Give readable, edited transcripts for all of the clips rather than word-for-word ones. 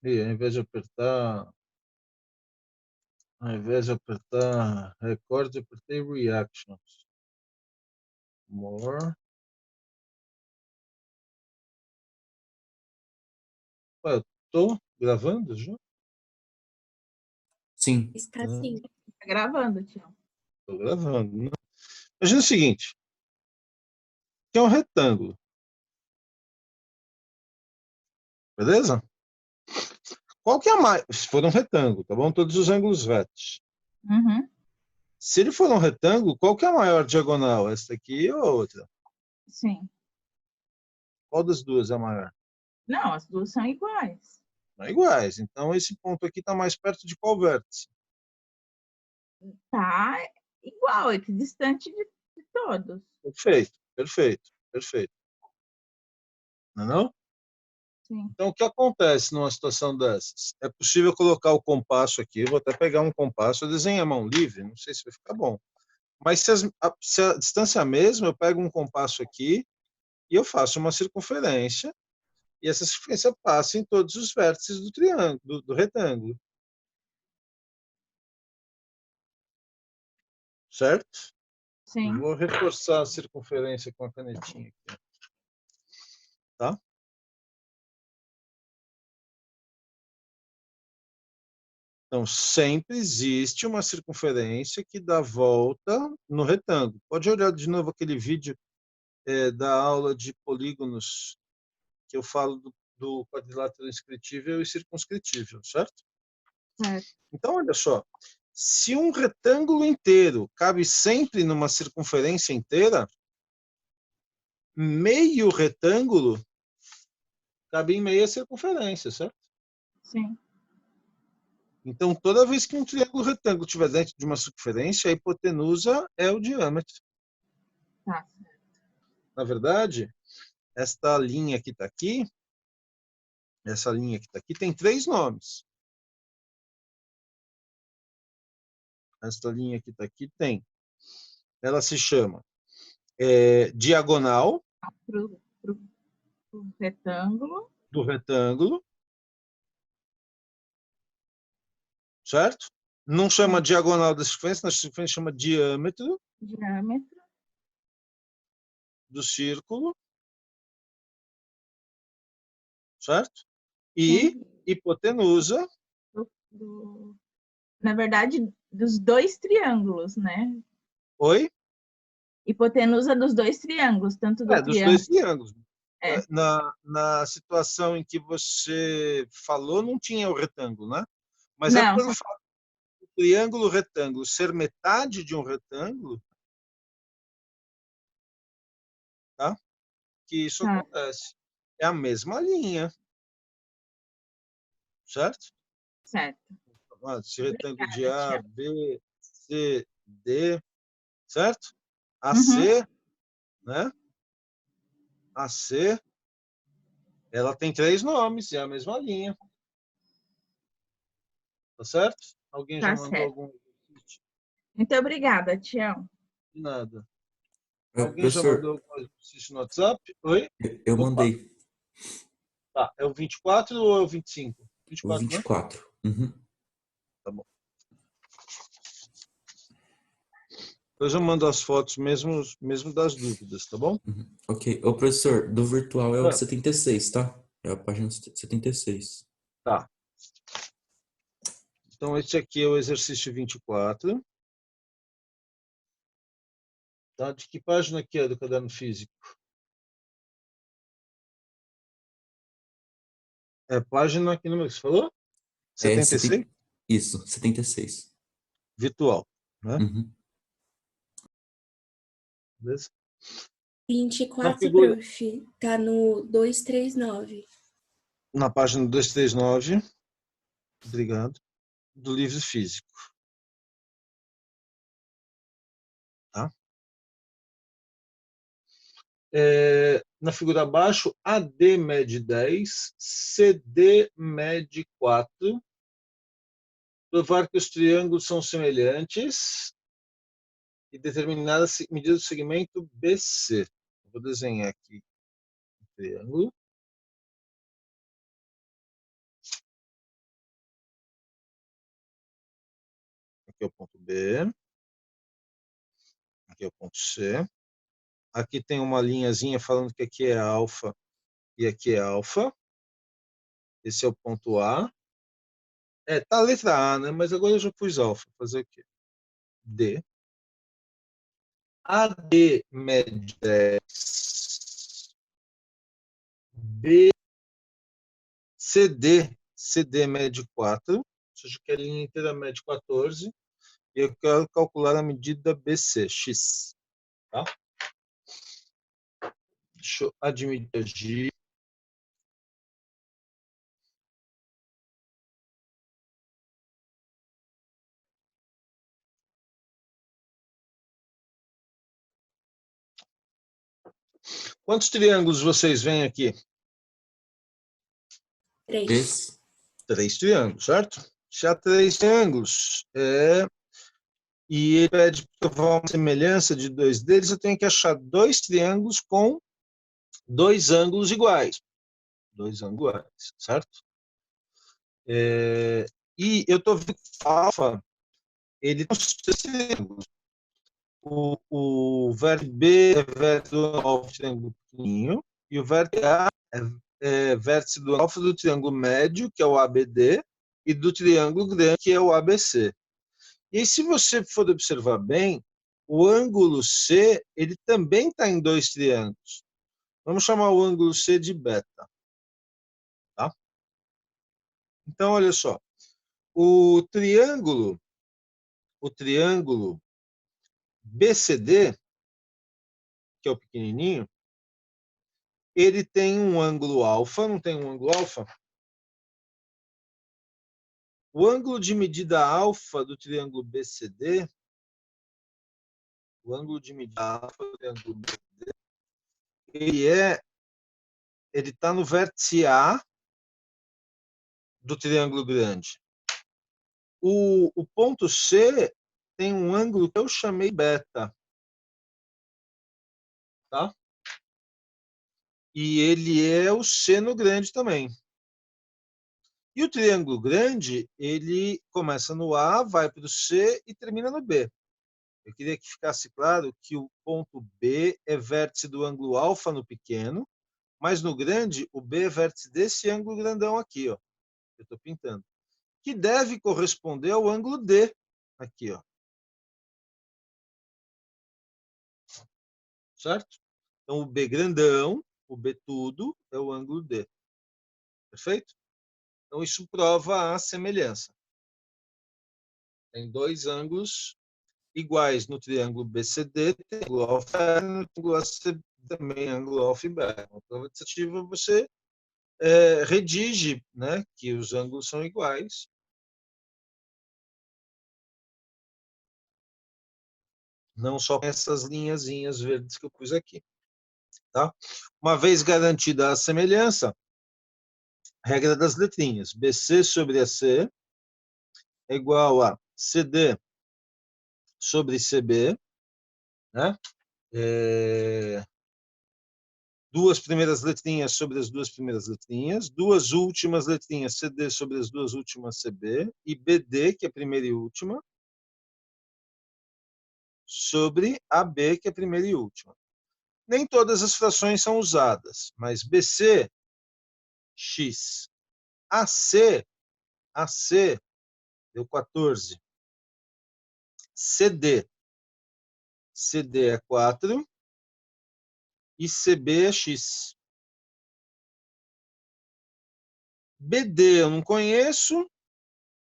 E ao invés de apertar record, eu apertei reactions. More. Ué, eu tô gravando já? Sim. Está sim. Tá gravando, Tião. Tô gravando, né? Imagina o seguinte, que é um retângulo. Beleza? Qual que é a mais... Se for um retângulo, tá bom? Todos os ângulos retos. Uhum. Se ele for um retângulo, qual que é a maior diagonal? Essa aqui ou a outra? Sim. Qual das duas é a maior? Não, as duas são iguais. Não iguais. Então, esse ponto aqui está mais perto de qual vértice? Tá igual, equidistante de todos. Perfeito, perfeito, perfeito. Não é não? Sim. Então, o que acontece numa situação dessas? É possível colocar o compasso aqui, eu vou até pegar um compasso, eu desenho a mão livre, não sei se vai ficar bom. Mas se a distância é a mesma, eu pego um compasso aqui e eu faço uma circunferência, e essa circunferência passa em todos os vértices do triângulo, do retângulo. Certo? Eu Sim. vou reforçar a circunferência com a canetinha aqui. Tá? Então, sempre existe uma circunferência que dá volta no retângulo. Pode olhar de novo aquele vídeo da aula de polígonos que eu falo do quadrilátero inscritível e circunscritível, certo? Certo. Então, olha só. Se um retângulo inteiro cabe sempre numa circunferência inteira, meio retângulo cabe em meia circunferência, certo? Sim. Então, toda vez que um triângulo retângulo estiver dentro de uma circunferência, a hipotenusa é o diâmetro. Tá. Na verdade, esta linha que está aqui, essa linha que está aqui, tem três nomes. Esta linha que está aqui tem. Ela se chama diagonal Pro retângulo. do retângulo, certo? Não chama diagonal da circunferência, na circunferência chama diâmetro Diâmetro. do círculo, certo? E Sim. hipotenusa. Na verdade, dos dois triângulos, né? Oi? Hipotenusa dos dois triângulos, tanto do Dos dois triângulo. triângulos. É. Na situação em que você falou, não tinha o retângulo, né? Mas é Não, pelo fato do triângulo retângulo ser metade de um retângulo, tá? Que isso tá. acontece. É a mesma linha, certo? Certo. Esse retângulo de Obrigada, A, Tiago. B, C, D, certo? Uhum. AC, né? AC, ela tem três nomes, é a mesma linha. Tá certo? Alguém já Tá mandou certo. algum exercício? Muito obrigada, Tião. De nada. Alguém já Professor, mandou algum exercício no WhatsApp? Oi? eu Opa, mandei tá. É o 24 ou é o 25? o 24, né? 24. Uhum. Tá bom. Depois eu mando as fotos mesmo das dúvidas, tá bom? Uhum. Ok. Ô, professor, do virtual é o Ah, 76, tá? É a página 76. tá. Então, esse aqui é o exercício 24. Tá? De que página que é do caderno físico? É página, que número que você falou? É 76? 70... Isso, 76. Virtual, né? Uhum. Beleza? Na 24, figura, prof. Tá no 239. na página 239, obrigado, do livro físico, tá? Na figura abaixo, AD mede 10, CD mede 4. Provar que os triângulos são semelhantes e determinar a medida do segmento BC. Vou desenhar aqui o triângulo. Aqui é o ponto B. Aqui é o ponto C. Aqui tem uma linhazinha falando que aqui é alfa e aqui é alfa. Esse é o ponto A. Tá a letra A, né? Mas agora eu já pus alfa. Fazer o quê? D. AD mede 10. B. CD mede 4. Ou seja, que a linha inteira mede 14. E eu quero calcular a medida BC, X. Tá? Deixa eu admitir. Quantos triângulos vocês veem aqui? 3. 3. 3 triângulos, certo? Se há 3 triângulos, e ele pede para provar uma semelhança de 2 deles, eu tenho que achar 2 triângulos com 2 ângulos iguais. 2 ângulos iguais, certo? E eu estou vendo que alfa, ele tem 3 triângulos. O vértice B é vértice do alfa do triângulo pequenininho, e o vértice A é vértice do alfa do triângulo médio, que é o ABD, e do triângulo grande, que é o ABC. E se você for observar bem, o ângulo C, ele também está em 2 triângulos. Vamos chamar o ângulo C de beta. Tá? Então, olha só. O triângulo BCD, que é o pequenininho, ele tem um ângulo alfa, não tem um ângulo alfa? O ângulo de medida alfa do triângulo BCD, o ângulo de medida alfa do triângulo BCD, ele está no vértice A do triângulo grande. O ponto C tem um ângulo que eu chamei beta. Tá? E ele é o seno grande também. E o triângulo grande, ele começa no A, vai para o C e termina no B. Eu queria que ficasse claro que o ponto B é vértice do ângulo alfa no pequeno, mas no grande, o B é vértice desse ângulo grandão aqui, ó. Eu estou pintando. Que deve corresponder ao ângulo D, aqui, ó. Certo? Então, o B grandão, o B tudo, é o ângulo D. Perfeito? Então, isso prova a semelhança. Tem 2 ângulos iguais no triângulo BCD, tem ângulo alfa, no triângulo ACB também ângulo alfa e beta. Na prova dissertativa, você redige, né, que os ângulos são iguais. Não só com essas linhazinhas verdes que eu pus aqui. Tá? Uma vez garantida a semelhança, regra das letrinhas. BC sobre AC é igual a CD sobre CB, né? Duas primeiras letrinhas sobre as duas primeiras letrinhas, duas últimas letrinhas CD sobre as duas últimas CB, e BD, que é a primeira e última, sobre AB, que é a primeira e última. Nem todas as frações são usadas, mas BC, X. AC deu 14. CD é 4 e CB é X. BD eu não conheço,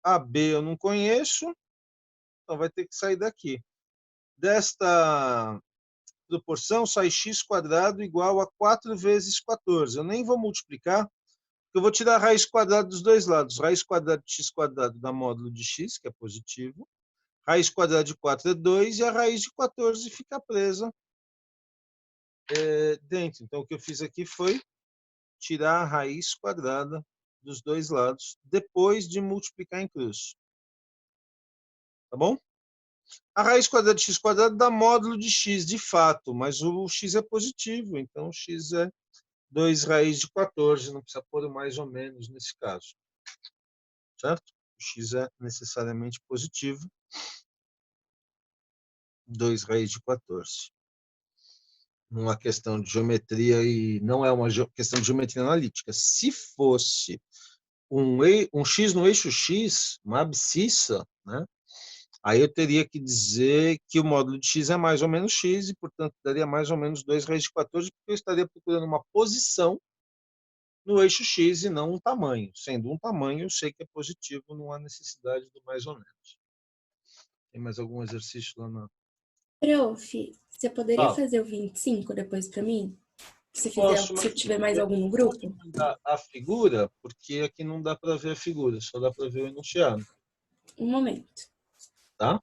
AB eu não conheço, então vai ter que sair daqui. Desta proporção sai x² igual a 4 vezes 14. Eu nem vou multiplicar, porque eu vou tirar a raiz quadrada dos dois lados. Raiz quadrada de x² dá módulo de x, que é positivo. Raiz quadrada de 4 é 2 e a raiz de 14 fica presa dentro. Então, o que eu fiz aqui foi tirar a raiz quadrada dos dois lados, depois de multiplicar em cruz. Tá bom? A raiz quadrada de x² dá módulo de x, de fato, mas o x é positivo, então o x é 2 raiz de 14, não precisa pôr mais ou menos nesse caso. Certo? o x é necessariamente positivo. 2 raiz de 14. Numa questão de geometria, e não é uma questão de geometria analítica. Se fosse um x no eixo x, uma abscissa, né? Aí eu teria que dizer que o módulo de x é mais ou menos x, e, portanto, daria mais ou menos 2 raiz de 14, porque eu estaria procurando uma posição no eixo x e não um tamanho. Sendo um tamanho, eu sei que é positivo, não há necessidade do mais ou menos. Tem mais algum exercício lá na... Prof, você poderia Fala. fazer o 25 depois para mim? Posso, Se mas tiver mais algum no grupo? mandar a figura, porque aqui não dá para ver a figura, só dá para ver o enunciado, Um momento. tá?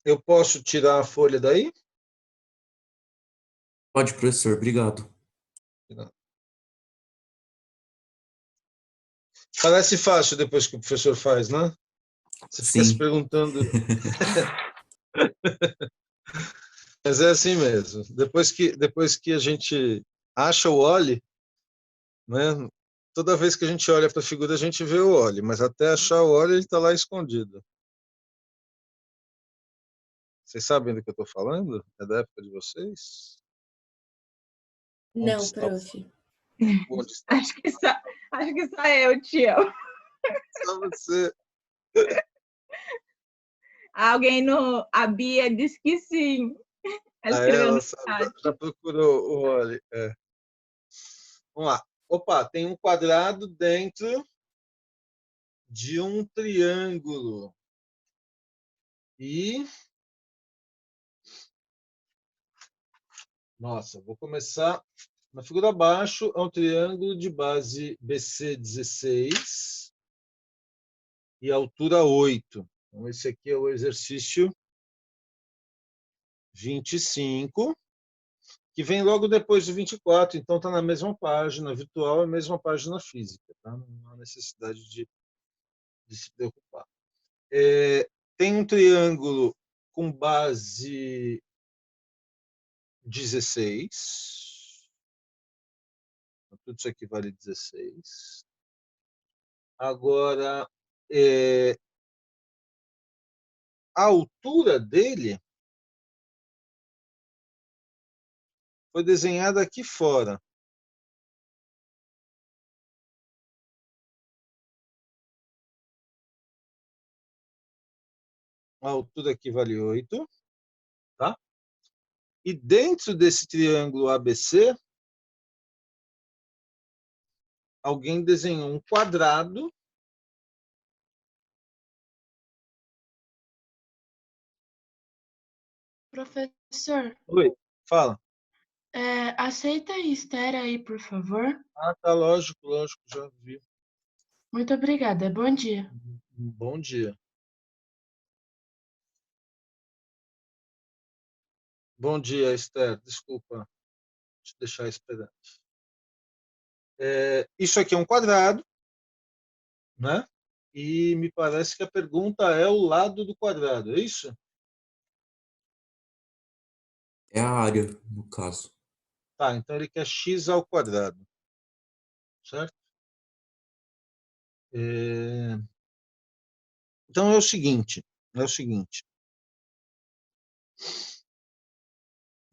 Eu posso tirar a folha daí? Pode, professor, obrigado. Parece fácil depois que o professor faz, né? Você fica se Sim. perguntando. Mas é assim mesmo. Depois que a gente acha o óleo, né? Toda vez que a gente olha para a figura, a gente vê o óleo, mas até achar o óleo, ele está lá escondido. Vocês sabem do que eu estou falando? É da época de vocês? Onde Não, está? prof. Onde está? Acho que só eu, tio. Só você. Alguém no. A Bia disse que sim. Ela Ah, escreveu no ela chat. já procurou o óleo. É. Vamos lá. Opa, tem um quadrado dentro de um triângulo. E... Nossa, vou começar na figura abaixo. É um triângulo de base BC 16 e altura 8. Então, esse aqui é o exercício 25, que vem logo depois do 24. Então, está na mesma página virtual, a mesma página física. Tá? Não há necessidade de se preocupar. Tem um triângulo com base 16. Tudo isso aqui vale 16. Agora, a altura dele foi desenhada aqui fora. A altura aqui vale 8. Tá? E dentro desse triângulo ABC, alguém desenhou um quadrado. Professor, Oi, fala. aceita a Esther aí, por favor? Ah, tá, lógico, já vi. Muito obrigada. Bom dia. Bom dia. Bom dia, Esther. Desculpa te deixar esperando. Isso aqui é um quadrado, né? E me parece que a pergunta é o lado do quadrado, é isso? É a área, no caso. Tá, então ele quer x ao quadrado, certo? Então é o seguinte,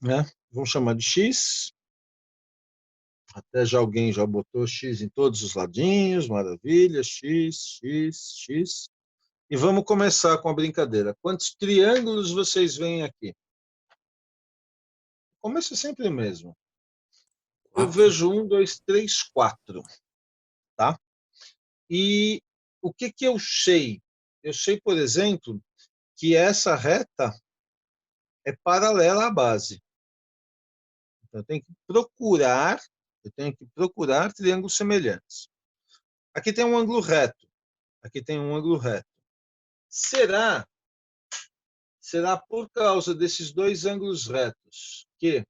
né? Vamos chamar de x. Até já alguém já botou x em todos os ladinhos, maravilha, x. E vamos começar com a brincadeira. Quantos triângulos vocês veem aqui? Começa sempre o mesmo. Eu 4. vejo 1, 2, 3, 4, tá? E o que que eu sei? Eu sei, por exemplo, que essa reta é paralela à base. Então, eu tenho que procurar triângulos semelhantes. Aqui tem um ângulo reto. Aqui tem um ângulo reto. Será por causa desses dois ângulos retos que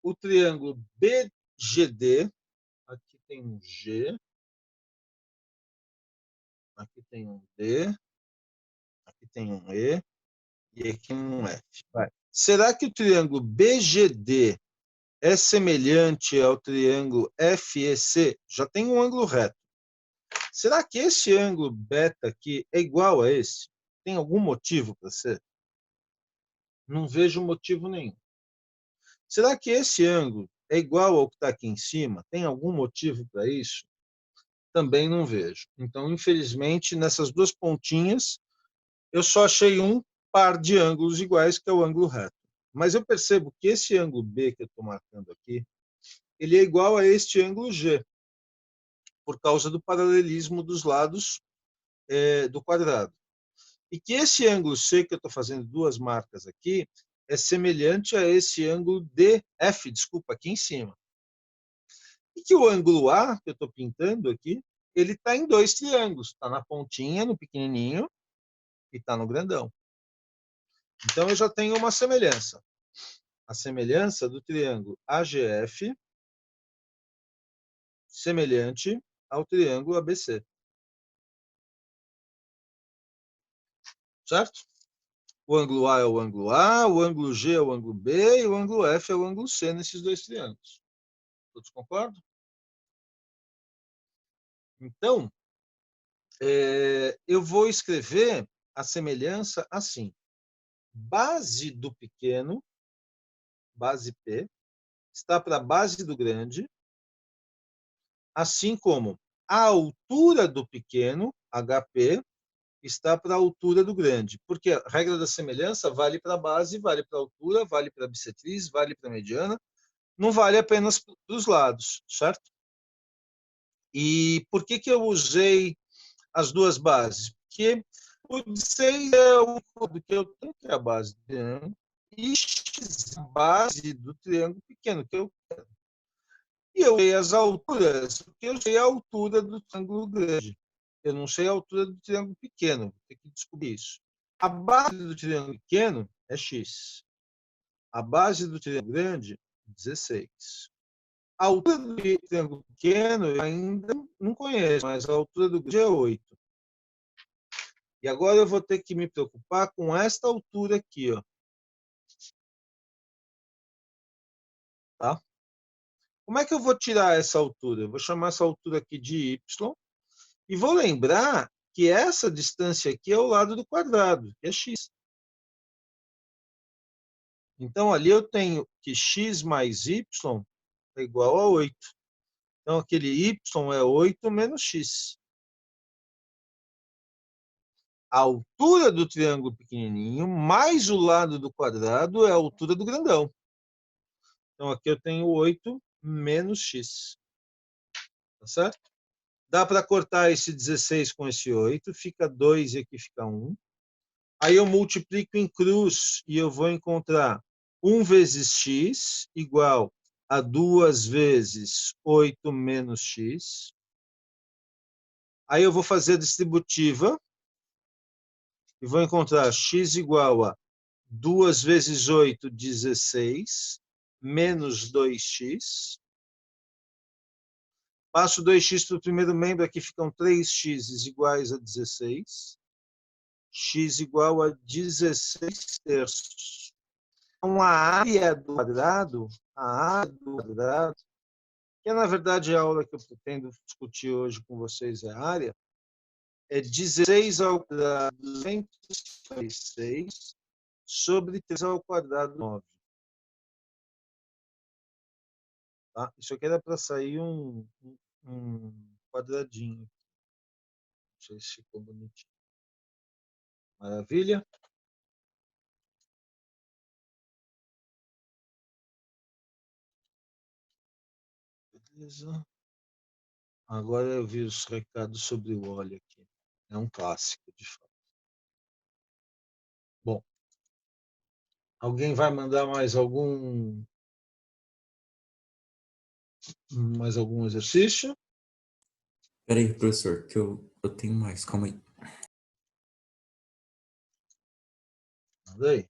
o triângulo BGD, aqui tem um G, tem um D, aqui tem um E e aqui um F. Vai. Será que o triângulo BGD é semelhante ao triângulo FEC? Já tem um ângulo reto. Será que esse ângulo beta aqui é igual a esse? Tem algum motivo para ser? Não vejo motivo nenhum. Será que esse ângulo é igual ao que está aqui em cima? Tem algum motivo para isso? Também não vejo. Então, infelizmente, nessas duas pontinhas, eu só achei um par de ângulos iguais, que é o ângulo reto. Mas eu percebo que esse ângulo B que eu estou marcando aqui, ele é igual a este ângulo G, por causa do paralelismo dos lados do quadrado. E que esse ângulo C, que eu estou fazendo duas marcas aqui, é semelhante a esse ângulo DF, desculpa, aqui em cima. E que o ângulo A, que eu estou pintando aqui, ele está em dois triângulos. Está na pontinha, no pequenininho, e está no grandão. Então, eu já tenho uma semelhança. A semelhança do triângulo AGF semelhante ao triângulo ABC. Certo? O ângulo A é o ângulo A, o ângulo G é o ângulo B e o ângulo F é o ângulo C nesses dois triângulos. Todos concordam? Então, eu vou escrever a semelhança assim. Base do pequeno, base P, está para a base do grande, assim como a altura do pequeno, HP, está para a altura do grande. Porque a regra da semelhança vale para a base, vale para a altura, vale para a bissetriz, vale para a mediana, não vale apenas para os lados, certo? E por que eu usei as duas bases? Porque o 6 é o que eu tenho, que é a base do triângulo, e x, a base do triângulo pequeno, que eu quero. E eu sei as alturas, porque eu sei a altura do triângulo grande. Eu não sei a altura do triângulo pequeno, vou ter que descobrir isso. A base do triângulo pequeno é x. A base do triângulo grande, 16. A altura do triângulo pequeno eu ainda não conheço, mas a altura do grande é 8. E agora eu vou ter que me preocupar com esta altura aqui, ó. Tá? Como é que eu vou tirar essa altura? Eu vou chamar essa altura aqui de y e vou lembrar que essa distância aqui é o lado do quadrado, que é x. Então, ali eu tenho que x mais y é igual a 8. Então, aquele y é 8 menos x. A altura do triângulo pequenininho mais o lado do quadrado é a altura do grandão. Então, aqui eu tenho 8 menos x. Tá certo? Dá para cortar esse 16 com esse 8, fica 2 e aqui fica 1. Aí eu multiplico em cruz e eu vou encontrar 1 vezes x igual a 2 vezes 8 menos x. Aí eu vou fazer a distributiva e vou encontrar x igual a 2 vezes 8, 16, menos 2x. Passo 2x para o primeiro membro, aqui ficam 3x iguais a 16. X igual a 16 terços. Então, a área do quadrado, que na verdade a aula que eu pretendo discutir hoje com vocês é a área, é 16 ao quadrado 256 sobre 3 ao quadrado 9. Tá? Isso aqui era para sair um quadradinho. Não sei se ficou bonitinho. Maravilha? Beleza. Agora eu vi os recados sobre o óleo aqui. É um clássico, de fato. Bom, alguém vai mandar mais algum exercício? Espera aí, professor, que eu tenho mais. Calma aí. Manda aí.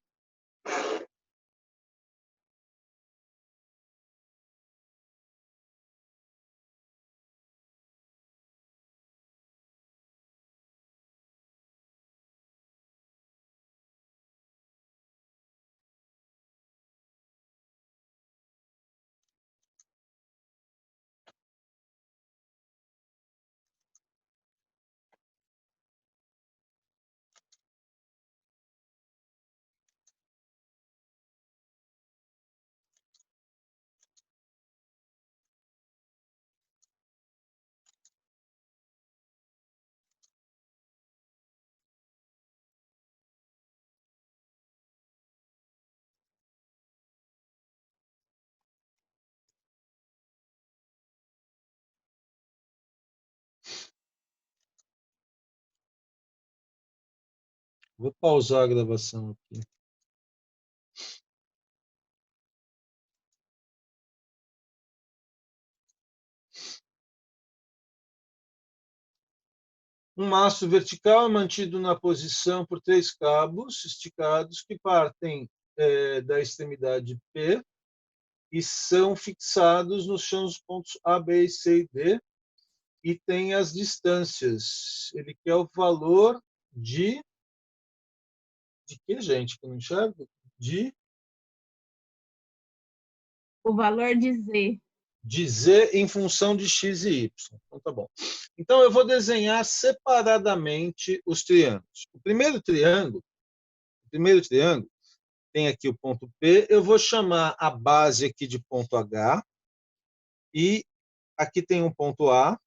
Vou pausar a gravação aqui. Um mastro vertical é mantido na posição por 3 cabos esticados que partem da extremidade P e são fixados no chão dos pontos A, B, C e D e tem as distâncias. Ele quer o valor de que, gente? Que eu não enxergo? O valor de Z. De Z em função de X e Y. Então, tá bom. Então, eu vou desenhar separadamente os triângulos. O primeiro triângulo tem aqui o ponto P, eu vou chamar a base aqui de ponto H, e aqui tem um ponto A,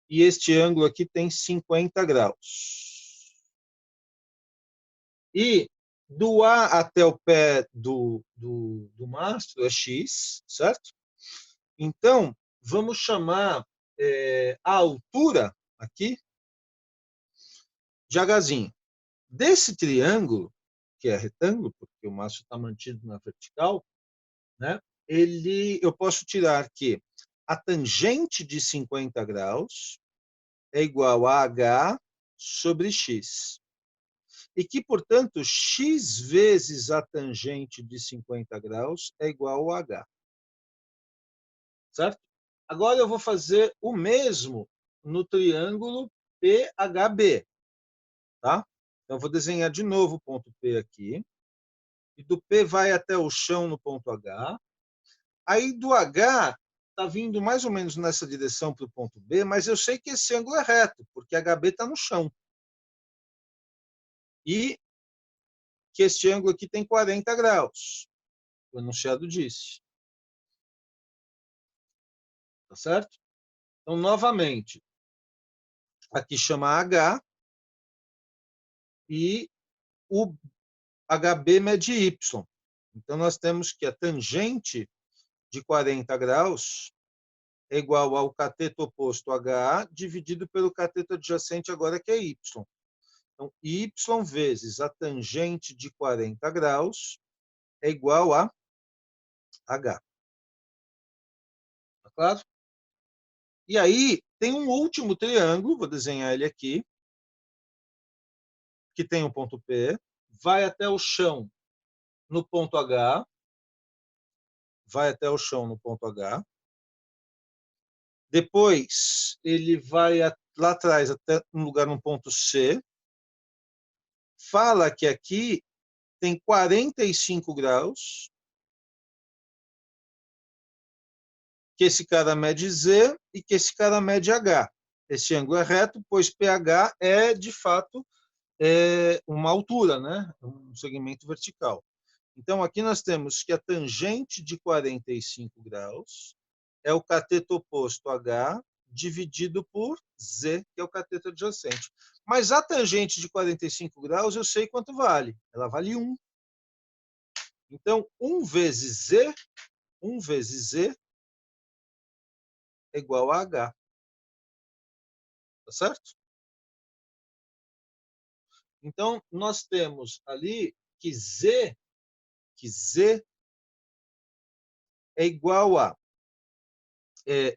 e este ângulo aqui tem 50 graus. E do A até o pé do mastro é X, certo? Então, vamos chamar a altura aqui de Hzinho. Desse triângulo, que é retângulo, porque o mastro está mantido na vertical, né? Eu posso tirar que a tangente de 50 graus é igual a H sobre X. E que, portanto, X vezes a tangente de 50 graus é igual a H. Certo? Agora eu vou fazer o mesmo no triângulo PHB. Tá? Então, eu vou desenhar de novo o ponto P aqui. E do P vai até o chão no ponto H. Aí do H está vindo mais ou menos nessa direção para o ponto B, mas eu sei que esse ângulo é reto, porque HB está no chão. E que este ângulo aqui tem 40 graus. O enunciado disse. Tá certo? Então, novamente, aqui chama H e o HB mede Y. Então, nós temos que a tangente de 40 graus é igual ao cateto oposto HA dividido pelo cateto adjacente agora, que é Y. Então, Y vezes a tangente de 40 graus é igual a H. Tá claro? E aí, tem um último triângulo, vou desenhar ele aqui, que tem o ponto P, vai até o chão no ponto H, vai até o chão no ponto H. Depois, ele vai lá atrás até um lugar no ponto C. Fala que aqui tem 45 graus, que esse cara mede Z e que esse cara mede H. Esse ângulo é reto, pois PH é, de fato, uma altura, né? Um segmento vertical. Então, aqui nós temos que a tangente de 45 graus é o cateto oposto H dividido por Z, que é o cateto adjacente. Mas a tangente de 45 graus eu sei quanto vale. Ela vale 1. Então, 1 vezes Z é igual a H. Tá certo? Então, nós temos ali que Z é igual a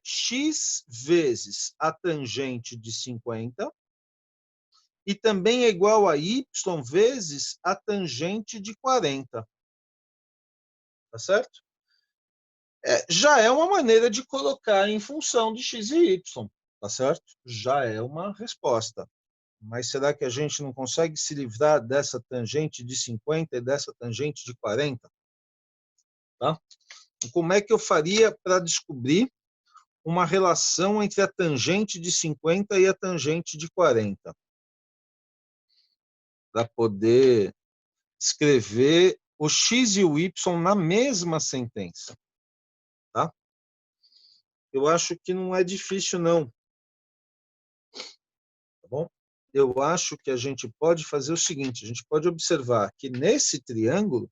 X vezes a tangente de 50 e também é igual a Y vezes a tangente de 40. Tá certo? Já é uma maneira de colocar em função de X e Y. Tá certo? Já é uma resposta. Mas será que a gente não consegue se livrar dessa tangente de 50 e dessa tangente de 40? Tá? Como é que eu faria para descobrir uma relação entre a tangente de 50 e a tangente de 40? Para poder escrever o X e o Y na mesma sentença. Tá? Eu acho que não é difícil, não. Tá bom? Eu acho que a gente pode fazer o seguinte, a gente pode observar que nesse triângulo,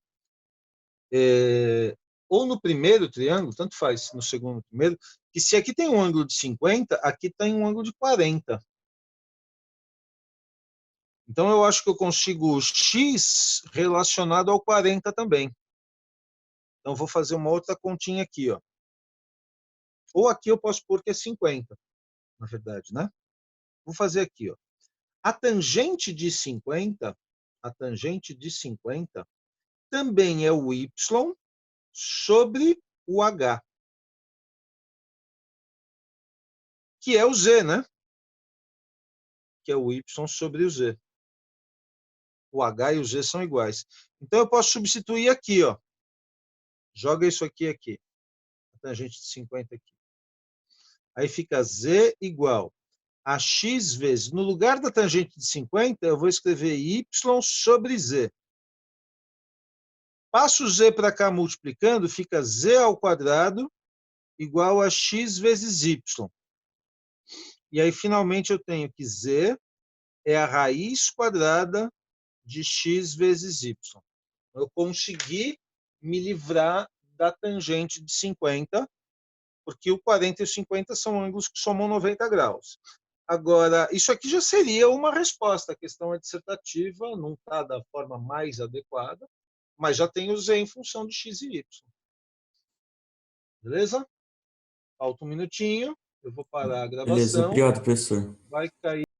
ou no primeiro triângulo, tanto faz, no segundo ou primeiro, que se aqui tem um ângulo de 50, aqui tem um ângulo de 40. Então, eu acho que eu consigo o x relacionado ao 40 também. Então, vou fazer uma outra continha aqui, ó. Ou aqui eu posso pôr que é 50, na verdade, né? Vou fazer aqui, ó. A tangente de 50 também é o y sobre o h, que é o z, né? Que é o y sobre o z. O h e o z são iguais. Então, eu posso substituir aqui, ó. Joga isso aqui. A tangente de 50 aqui. Aí fica z igual a x vezes, no lugar da tangente de 50, eu vou escrever y sobre z. Passo o z para cá multiplicando, fica z ao quadrado igual a x vezes y. E aí, finalmente, eu tenho que z é a raiz quadrada de x vezes y. Eu consegui me livrar da tangente de 50, porque o 40 e o 50 são ângulos que somam 90 graus. Agora, isso aqui já seria uma resposta. A questão é dissertativa, não está da forma mais adequada, mas já tem o z em função de x e y. Beleza? Falta um minutinho, eu vou parar a Beleza, gravação. obrigado, professor. Vai cair.